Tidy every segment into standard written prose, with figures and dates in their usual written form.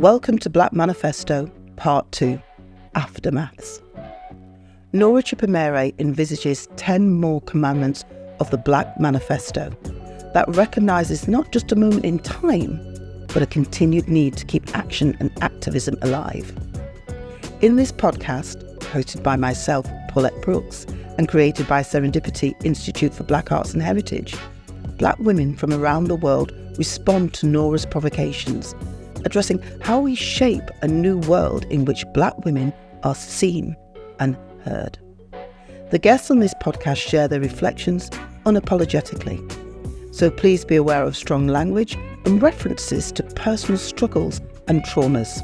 Welcome to Black Manifesto, Part 2, Aftermaths. Nora chipaumire envisages 10 more commandments of the Black Manifesto that recognises not just a moment in time, but a continued need to keep action and activism alive. In this podcast, hosted by myself, Pawlet Brookes, and created by Serendipity Institute for Black Arts and Heritage, Black women from around the world respond to Nora's provocations, addressing how we shape a new world in which Black women are seen and heard. The guests on this podcast share their reflections unapologetically, so please be aware of strong language and references to personal struggles and traumas.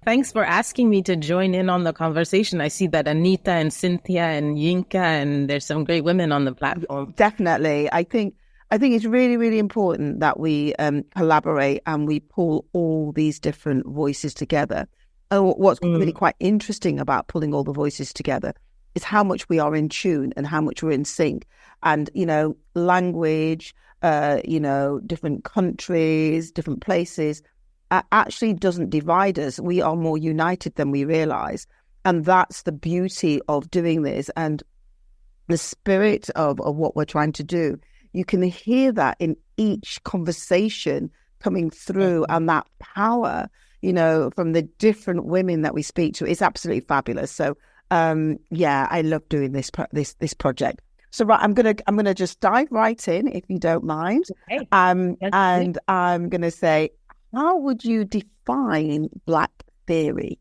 Thanks for asking me to join in on the conversation. I see that Anita and Cynthia and Yinka, and there's some great women on the platform. Definitely. I think it's really, really important that we collaborate and we pull all these different voices together. And what's really quite interesting about pulling all the voices together is how much we are in tune and how much we're in sync. And, language, different countries, different places, actually doesn't divide us. We are more united than we realise. And that's the beauty of doing this and the spirit of what we're trying to do. You can hear that in each conversation coming through, and that power, from the different women that we speak to is absolutely fabulous. So, I love doing this project. So, right, I'm gonna just dive right in, if you don't mind. Okay. And I'm gonna say, how would you define Black theory?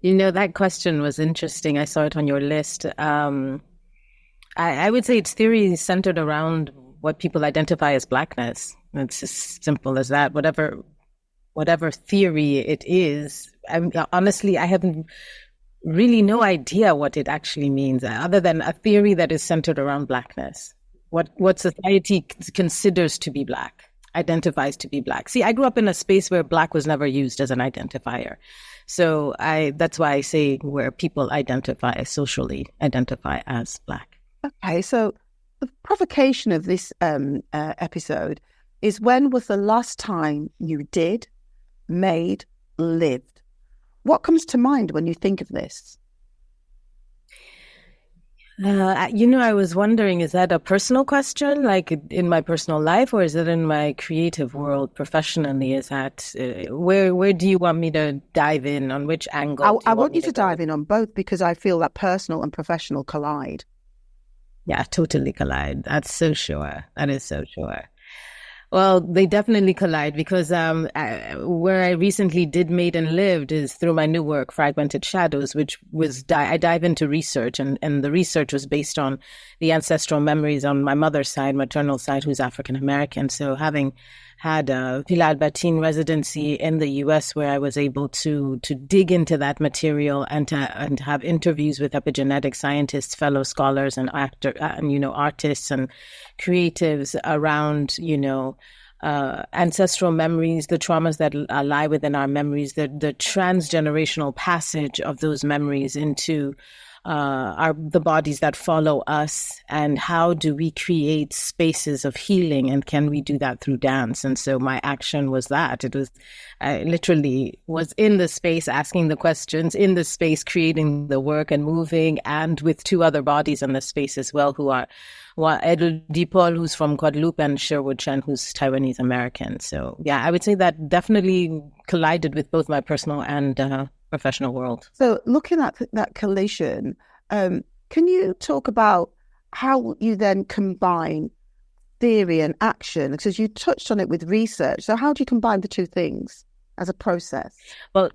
That question was interesting. I saw it on your list. I would say its theory is centered around what people identify as Blackness. It's as simple as that. Whatever theory it is, honestly, I have really no idea what it actually means, other than a theory that is centered around Blackness. What society considers to be Black, identifies to be Black. See, I grew up in a space where Black was never used as an identifier. So that's why I say where people socially identify as Black. Okay, so the provocation of this episode is, when was the last time you did, made, lived? What comes to mind when you think of this? I was wondering, is that a personal question, like in my personal life, or is it in my creative world professionally? Is that, where do you want me to dive in? On which angle? I want you to dive in on both, because I feel that personal and professional collide. Yeah, totally collide. That's so sure. That is so sure. Well, they definitely collide, because where I recently did, made, and lived is through my new work, Fragmented Shadows, which was I dive into research, and the research was based on the ancestral memories on my mother's side, maternal side, who's African American. So having had a Villa Albertine residency in the US, where I was able to dig into that material and have interviews with epigenetic scientists, fellow scholars, and artists and creatives around, ancestral memories, the traumas that lie within our memories, the transgenerational passage of those memories into the bodies that follow us, and how do we create spaces of healing, and can we do that through dance? And so my action was that. I literally was in the space asking the questions, in the space creating the work and moving, and with two other bodies in the space as well, who are Edel Dipol, who's from Guadeloupe, and Sherwood Chen, who's Taiwanese American. So yeah, I would say that definitely collided with both my personal and professional world. So looking at that collision, can you talk about how you then combine theory and action? Because you touched on it with research. So how do you combine the two things as a process? Well,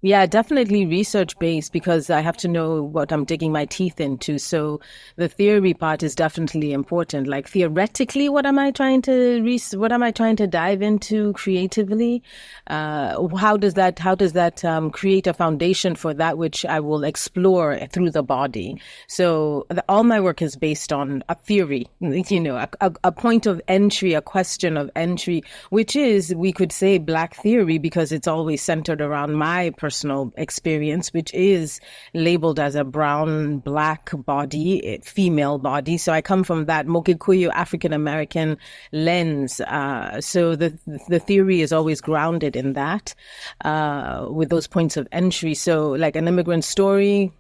Yeah, definitely research based because I have to know what I'm digging my teeth into. So the theory part is definitely important. Like theoretically, what am I trying to what am I trying to dive into creatively? How does that create a foundation for that which I will explore through the body? So all my work is based on a theory, a point of entry, a question of entry, which is, we could say, Black theory, because it's always centered around my personal experience, which is labeled as a brown, Black body, female body. So I come from that Mokikuyu African American lens. So the theory is always grounded in that, with those points of entry. So like an immigrant story,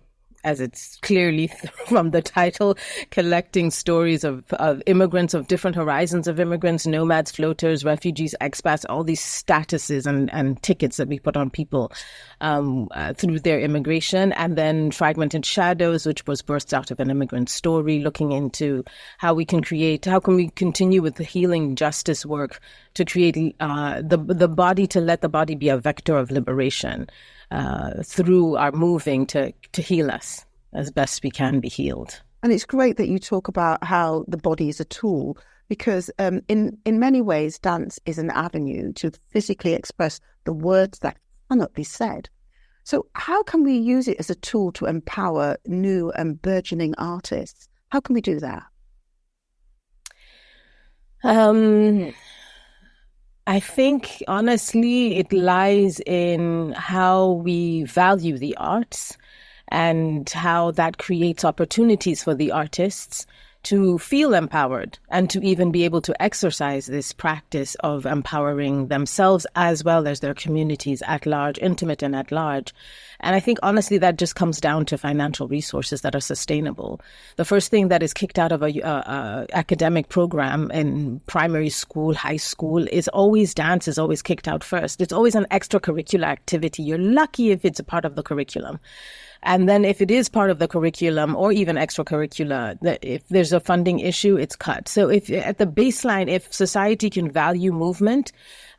as it's clearly from the title, collecting stories of immigrants, of different horizons of immigrants, nomads, floaters, refugees, expats, all these statuses and tickets that we put on people through their immigration. And then Fragmented Shadows, which was birthed out of an immigrant story, looking into how we can continue with the healing justice work to create the body, to let the body be a vector of liberation. Through our moving to heal us as best we can be healed. And it's great that you talk about how the body is a tool, because in many ways, dance is an avenue to physically express the words that cannot be said. So how can we use it as a tool to empower new and burgeoning artists? How can we do that? I think, honestly, it lies in how we value the arts and how that creates opportunities for the artists to feel empowered and to even be able to exercise this practice of empowering themselves as well as their communities at large, intimate and at large. And I think, honestly, that just comes down to financial resources that are sustainable. The first thing that is kicked out of a academic program in primary school, high school, is always dance, is always kicked out first. It's always an extracurricular activity. You're lucky if it's a part of the curriculum. And then if it is part of the curriculum or even extracurricular, if there's a funding issue, it's cut. So if at the baseline, if society can value movement,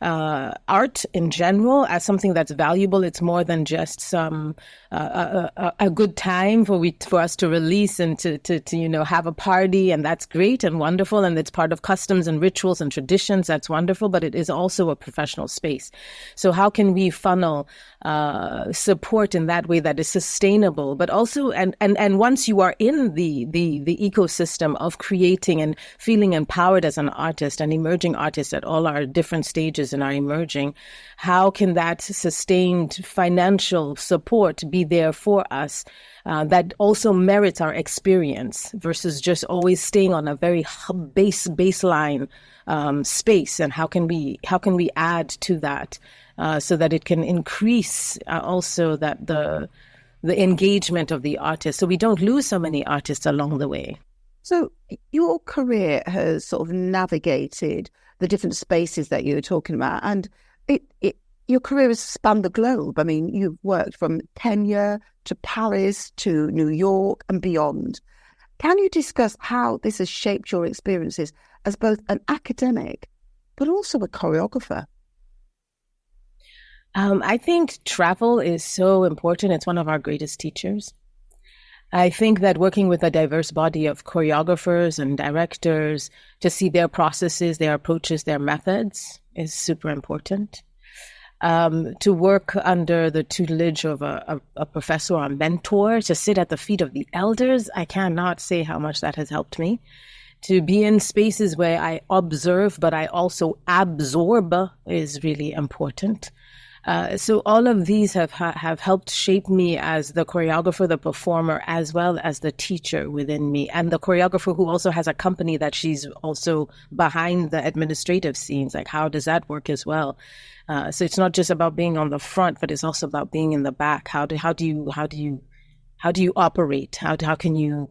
art in general as something that's valuable, it's more than just some a good time for us to release and to have a party, and that's great and wonderful, and it's part of customs and rituals and traditions. That's wonderful, but it is also a professional space. So how can we funnel support in that way that is sustainable, but also and once you are in the ecosystem of creating and feeling empowered as an artist, an emerging artist at all our different stages in our emerging, how can that sustained financial support be there for us that also merits our experience versus just always staying on a very baseline space? And how can we add to that so that it can increase also that the engagement of the artist, so we don't lose so many artists along the way. So your career has sort of navigated the different spaces that you were talking about, and your career has spanned the globe. I mean, you've worked from Kenya to Paris to New York and beyond. Can you discuss how this has shaped your experiences as both an academic but also a choreographer? I think travel is so important. It's one of our greatest teachers. I think that working with a diverse body of choreographers and directors to see their processes, their approaches, their methods is super important. To work under the tutelage of a professor or a mentor, to sit at the feet of the elders, I cannot say how much that has helped me. To be in spaces where I observe, but I also absorb is really important. So all of these have helped shape me as the choreographer, the performer, as well as the teacher within me, and the choreographer who also has a company that she's also behind the administrative scenes. Like, how does that work as well? So it's not just about being on the front, but it's also about being in the back. How do you operate? How can you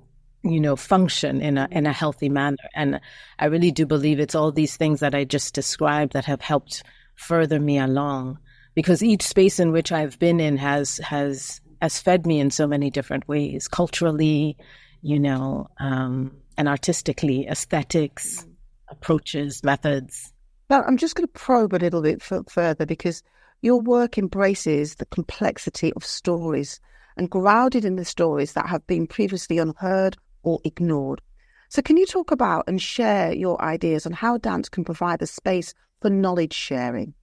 function in a healthy manner? And I really do believe it's all these things that I just described that have helped further me along. Because each space in which I've been in has fed me in so many different ways, culturally, and artistically, aesthetics, approaches, methods. But I'm just going to probe a little bit further, because Your work embraces the complexity of stories and grounded in the stories that have been previously unheard or ignored. So can you talk about and share your ideas on how dance can provide a space for knowledge sharing?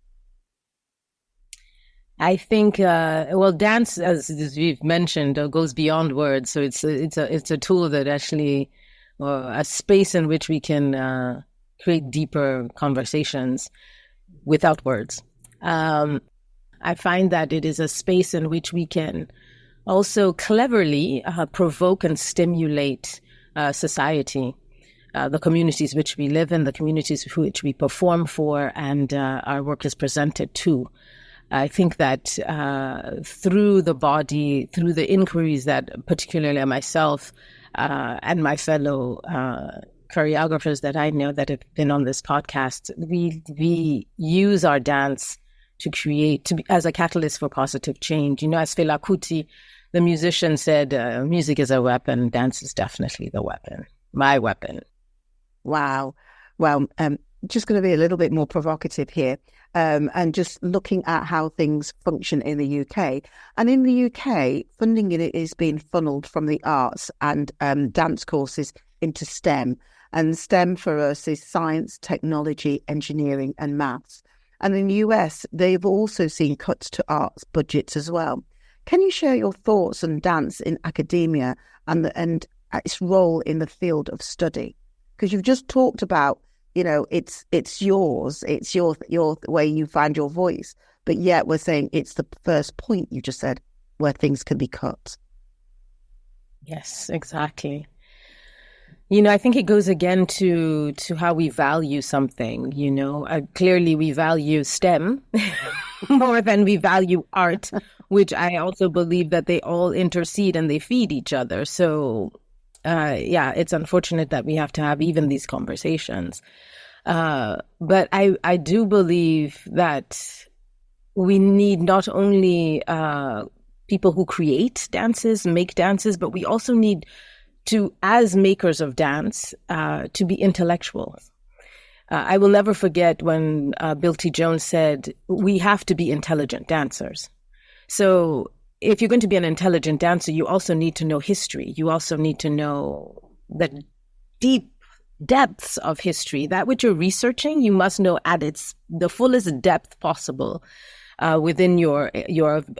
I think, dance, as we've mentioned, goes beyond words. So it's a tool that actually, a space in which we can create deeper conversations without words. I find that it is a space in which we can also cleverly provoke and stimulate society, the communities which we live in, the communities which we perform for, and our work is presented to. I think that through the body, through the inquiries that particularly myself and my fellow choreographers that I know that have been on this podcast, we use our dance to create, as a catalyst for positive change. You know, as Fela Kuti, the musician, said, music is a weapon, dance is definitely the weapon, my weapon. Wow. Well, just going to be a little bit more provocative here, and just looking at how things function in the UK. And in the UK, funding in it is being funneled from the arts and dance courses into STEM. And STEM for us is science, technology, engineering, and maths. And in the US, they've also seen cuts to arts budgets as well. Can you share your thoughts on dance in academia and its role in the field of study? Because you've just talked about, you know, it's yours, it's your way you find your voice, but yet we're saying it's the first point you just said where things can be cut. Yes, exactly. You know, I think it goes again to how we value something, you know. Clearly, we value STEM more than we value art, which I also believe that they all intercede and they feed each other. So, it's unfortunate that we have to have even these conversations. But I do believe that we need not only people who create dances, make dances, but we also need to, as makers of dance, to be intellectuals. I will never forget when Bill T. Jones said, we have to be intelligent dancers. So if you're going to be an intelligent dancer, you also need to know history. You also need to know the deep depths of history. That which you're researching, you must know at the fullest depth possible within your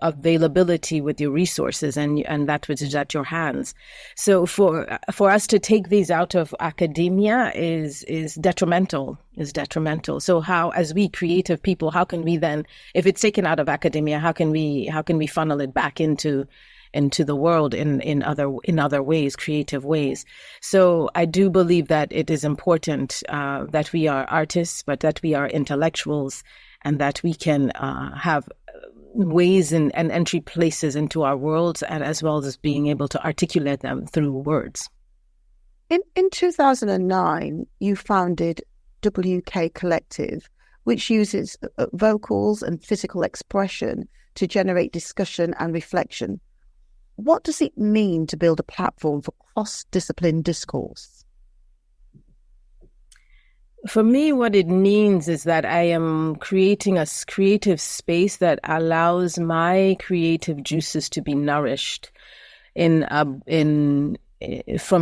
availability with your resources and that which is at your hands. So for us to take these out of academia is detrimental. So how, as we creative people, how can we then, if it's taken out of academia, how can we funnel it back into the world in other ways, creative ways? So I do believe that it is important that we are artists, but that we are intellectuals, and that we can have ways and entry places into our worlds, and as well as being able to articulate them through words. In 2009, you founded WK Collective, which uses vocals and physical expression to generate discussion and reflection. What does it mean to build a platform for cross-discipline discourse? For me, what it means is that I am creating a creative space that allows my creative juices to be nourished from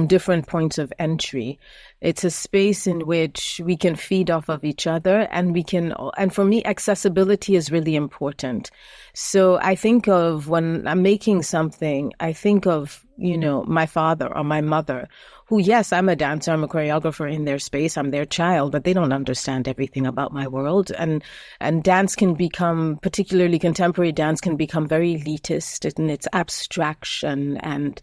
different points of entry. It's a space in which we can feed off of each other, and for me, accessibility is really important. So I think of, when I'm making something, I think of, you know, my father or my mother, who, yes, I'm a dancer, I'm a choreographer in their space, I'm their child, but they don't understand everything about my world. And dance can become, particularly contemporary dance, can become very elitist in its abstraction. And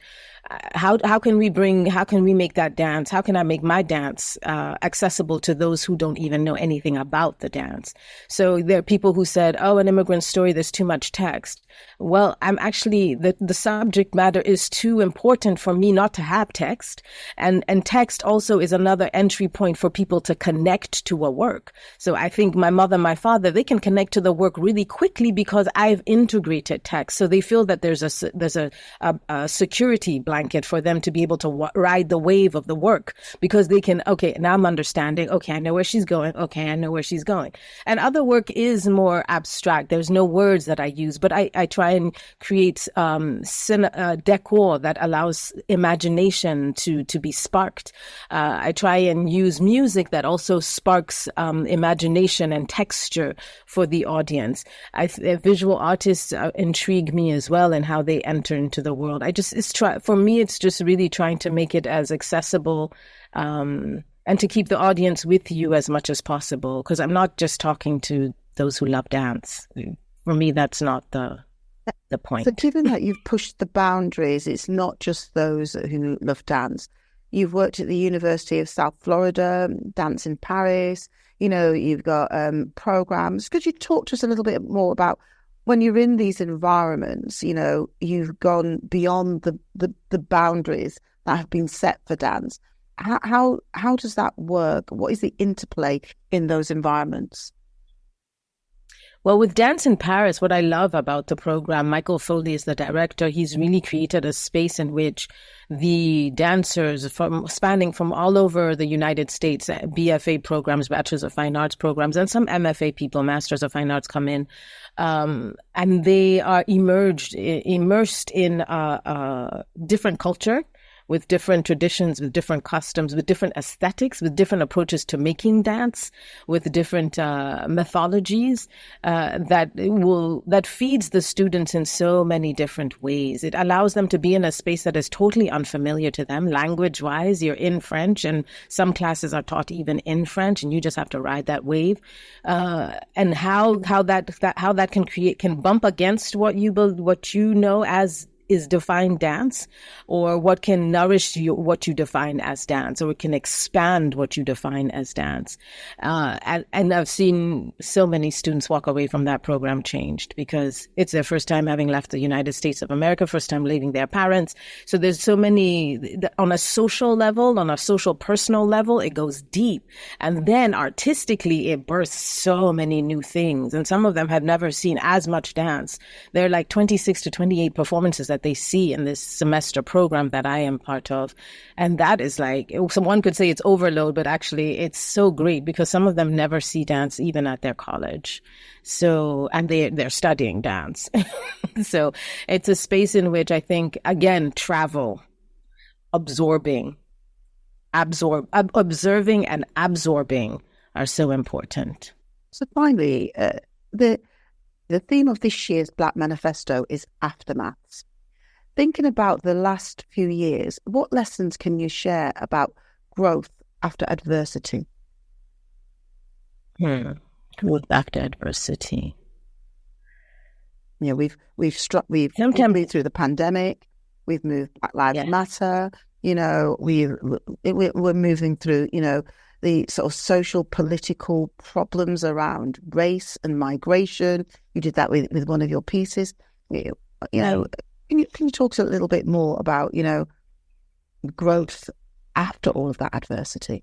how can we make that dance? How can I make my dance accessible to those who don't even know anything about the dance? So there are people who said, oh, an immigrant story, there's too much text. Well, I'm actually, the subject matter is too important for me not to have text. And text also is another entry point for people to connect to a work. So I think my mother, my father, they can connect to the work really quickly because I've integrated text. So they feel that there's a security blanket blanket for them to be able to ride the wave of the work, because they can, okay, now I'm understanding. Okay, I know where she's going. Okay, I know where she's going. And other work is more abstract. There's no words that I use, but I try and create decor that allows imagination to be sparked. I try and use music that also sparks imagination and texture for the audience. Visual artists intrigue me as well in how they enter into the world. For me, it's just really trying to make it as accessible and to keep the audience with you as much as possible, because I'm not just talking to those who love dance. For me, that's not the point. So given that you've pushed the boundaries, it's not just those who love dance. You've worked at the University of South Florida, Dance in Paris. You've got programs. Could you talk to us a little bit more about when you're in these environments, you've gone beyond the boundaries that have been set for dance. How does that work? What is the interplay in those environments? Well, with Dance in Paris, what I love about the program, Michael Foley is the director. He's really created a space in which the dancers spanning from all over the United States, BFA programs, Bachelors of Fine Arts programs, and some MFA people, Masters of Fine Arts, come in. And they are immersed in a different culture, with different traditions, with different customs, with different aesthetics, with different approaches to making dance, with different methodologies that feeds the students in so many different ways. It allows them to be in a space that is totally unfamiliar to them, language-wise. You're in French, and some classes are taught even in French, and you just have to ride that wave. And how that can bump against what you know as is defined dance, or what can nourish what you define as dance, or it can expand what you define as dance. And I've seen so many students walk away from that program changed, because it's their first time having left the United States of America, first time leaving their parents. So there's so many, on a social level, on a social personal level, it goes deep. And then artistically, it births so many new things. And some of them have never seen as much dance. There are like 26 to 28 performances that they see in this semester program that I am part of. And that is like, someone could say it's overload, but actually it's so great, because some of them never see dance even at their college. So, and they're studying dance. So it's a space in which I think, again, travel, observing and absorbing are so important. So finally, the theme of this year's Black Manifesto is aftermaths. Thinking about the last few years, what lessons can you share about growth after adversity? Growth after adversity. We've moved through the pandemic. We've moved Black Lives Matter. We're moving through, the sort of social political problems around race and migration. You did that with one of your pieces. Can you talk a little bit more about, growth after all of that adversity?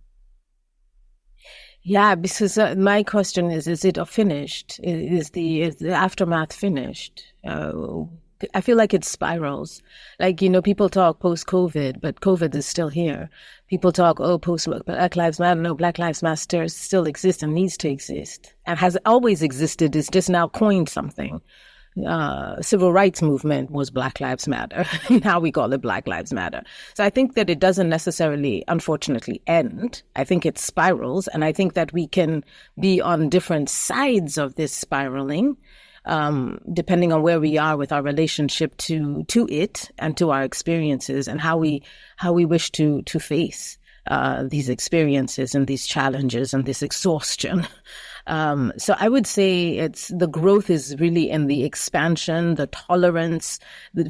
Yeah, because my question is it finished? Is the aftermath finished? I feel like it spirals. Like, people talk post-COVID, but COVID is still here. People talk, post-Black Lives Matter. No, Black Lives Matter still exists and needs to exist, and has always existed. It's just now coined something. Civil rights movement was Black Lives Matter. Now we call it Black Lives Matter. So I think that it doesn't necessarily, unfortunately, end. I think it spirals, and I think that we can be on different sides of this spiraling, depending on where we are with our relationship to it and to our experiences, and how we wish to face these experiences and these challenges and this exhaustion. So I would say the growth is really in the expansion, the tolerance,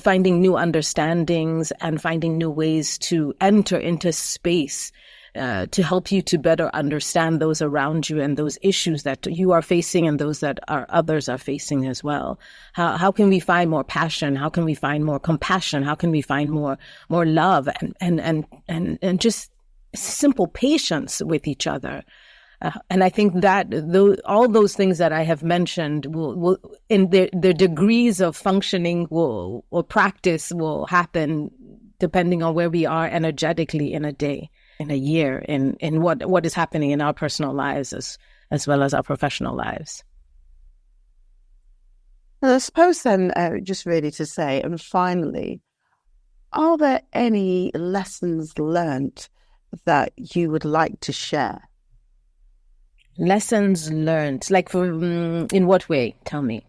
finding new understandings, and finding new ways to enter into space to help you to better understand those around you and those issues that you are facing and those that others are facing as well. How can we find more passion? How can we find more compassion? How can we find more love and just simple patience with each other? And I think that all those things that I have mentioned will in their degrees of functioning or practice will happen depending on where we are energetically in a day, in a year, in what is happening in our personal lives as well as our professional lives. And I suppose then, just really to say, and finally, are there any lessons learnt that you would like to share? Lessons learned, like in what way? Tell me.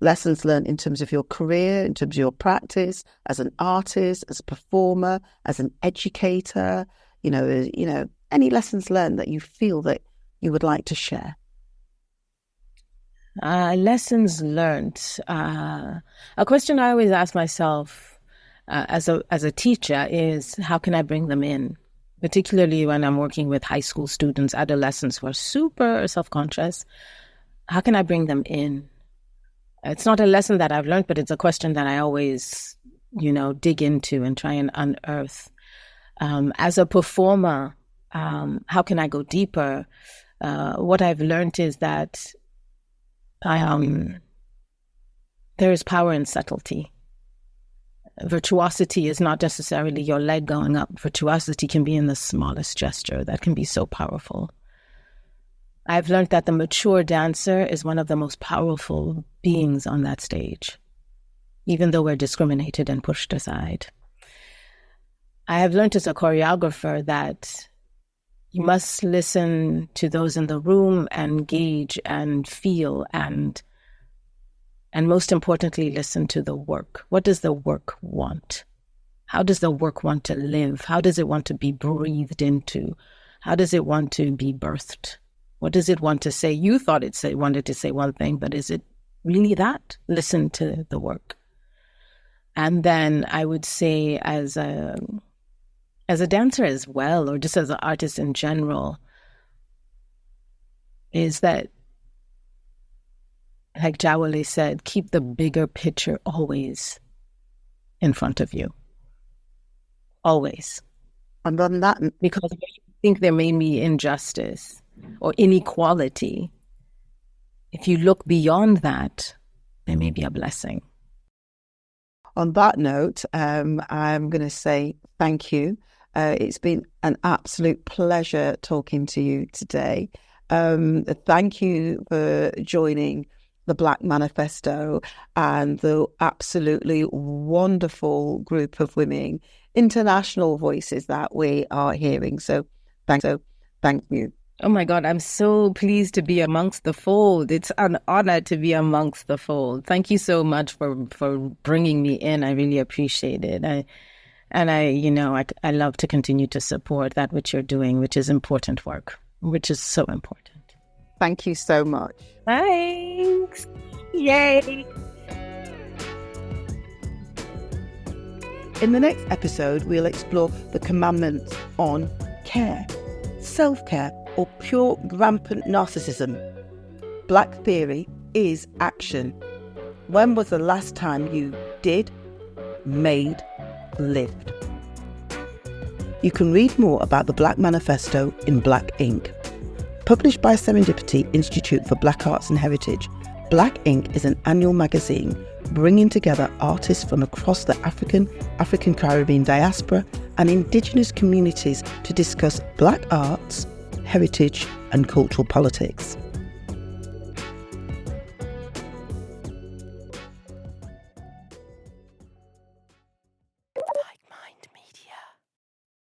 Lessons learned in terms of your career, in terms of your practice, as an artist, as a performer, as an educator, any lessons learned that you feel that you would like to share? Lessons learned. A question I always ask myself as a teacher is, how can I bring them in? Particularly when I'm working with high school students, adolescents who are super self-conscious. How can I bring them in? It's not a lesson that I've learned, but it's a question that I always, dig into and try and unearth. As a performer, how can I go deeper? What I've learned is that there is power in subtlety. Virtuosity is not necessarily your leg going up. Virtuosity can be in the smallest gesture. That can be so powerful. I've learned that the mature dancer is one of the most powerful beings on that stage, even though we're discriminated and pushed aside. I have learned as a choreographer that you must listen to those in the room and gauge and feel and most importantly, listen to the work. What does the work want? How does the work want to live? How does it want to be breathed into? How does it want to be birthed? What does it want to say? You thought it wanted to say one thing, but is it really that? Listen to the work. And then I would say as a dancer as well, or just as an artist in general, is that, like Jawale said, keep the bigger picture always in front of you. Always. And on that, because if you think there may be injustice or inequality, if you look beyond that, there may be a blessing. On that note, I'm going to say thank you. It's been an absolute pleasure talking to you today. Thank you for joining the Black Manifesto and the absolutely wonderful group of women, international voices that we are hearing. So thank you. Oh my God, I'm so pleased to be amongst the fold. It's an honor to be amongst the fold. Thank you so much for bringing me in. I really appreciate it. I love to continue to support that which you're doing, which is important work, which is so important. Thank you so much. Thanks. Yay. In the next episode, we'll explore the commandments on care, self-care, or pure rampant narcissism. Black theory is action. When was the last time you did, made, lived? You can read more about the Black Manifesto in Black Ink. Published by Serendipity Institute for Black Arts and Heritage, Black Ink is an annual magazine bringing together artists from across the African Caribbean diaspora and indigenous communities to discuss Black arts, heritage and cultural politics.